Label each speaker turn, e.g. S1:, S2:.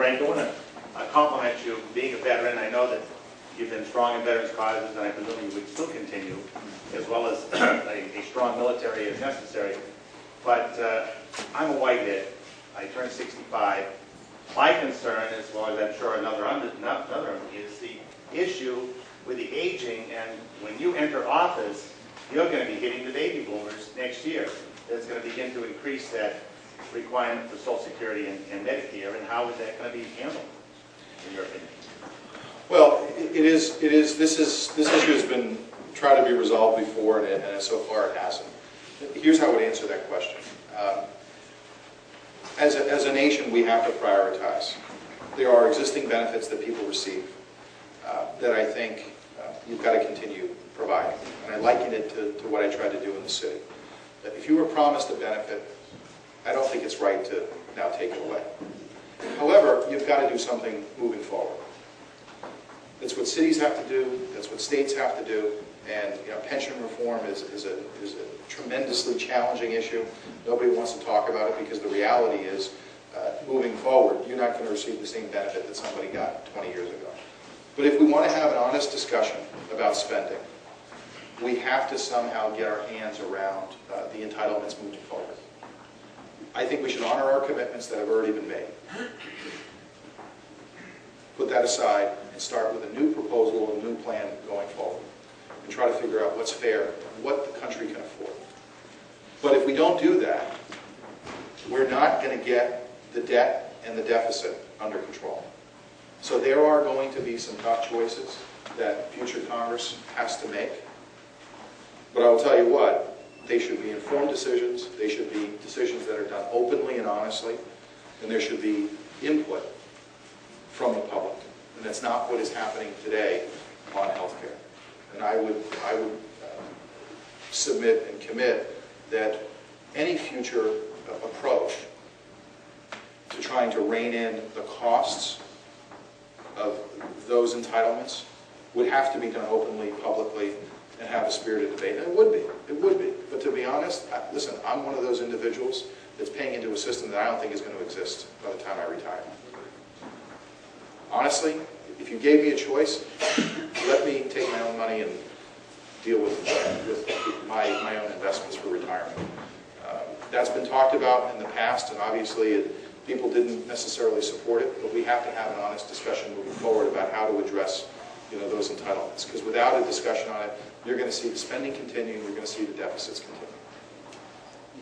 S1: Frank, I want to compliment you being a veteran. I know that you've been strong in veterans' causes, and I presume you would still continue, as well as a strong military if necessary. But I'm a whitehead. I turned 65. My concern, as well as I'm sure another is the issue with the aging, and when you enter office, you're going to be hitting the baby boomers next year. That's going to begin to increase that requirement for Social Security and Medicare, and how is that going to be handled, in your opinion?
S2: Well, this issue has been tried to be resolved before, and so far it hasn't. Here's how I would answer that question. As a nation, we have to prioritize. There are existing benefits that people receive that I think you've got to continue providing. And I liken it to what I tried to do in the city. That if you were promised a benefit, I don't think it's right to now take it away. However, you've got to do something moving forward. That's what cities have to do. That's what states have to do. And pension reform is a tremendously challenging issue. Nobody wants to talk about it because the reality is, moving forward, you're not going to receive the same benefit that somebody got 20 years ago. But if we want to have an honest discussion about spending, we have to somehow get our hands around the entitlements moving forward. I think we should honor our commitments that have already been made. Put that aside and start with a new proposal, a new plan going forward, and try to figure out what's fair and what the country can afford. But if we don't do that, we're not going to get the debt and the deficit under control. So there are going to be some tough choices that future Congress has to make. But I will tell you what, they should be informed decisions. They should be decisions that are done openly and honestly. And there should be input from the public. And that's not what is happening today on health care. And I would submit and commit that any future approach to trying to rein in the costs of those entitlements would have to be done openly, publicly, and have a spirited debate. And it would be. It would be. But to be honest, listen, I'm one of those individuals that's paying into a system that I don't think is going to exist by the time I retire. Honestly, if you gave me a choice, let me take my own money and deal with my own investments for retirement. That's been talked about in the past, and obviously people didn't necessarily support it, but we have to have an honest discussion moving forward about how to address those entitlements. Because without a discussion on it, you're going to see the spending continue, you're going to see the deficits continue.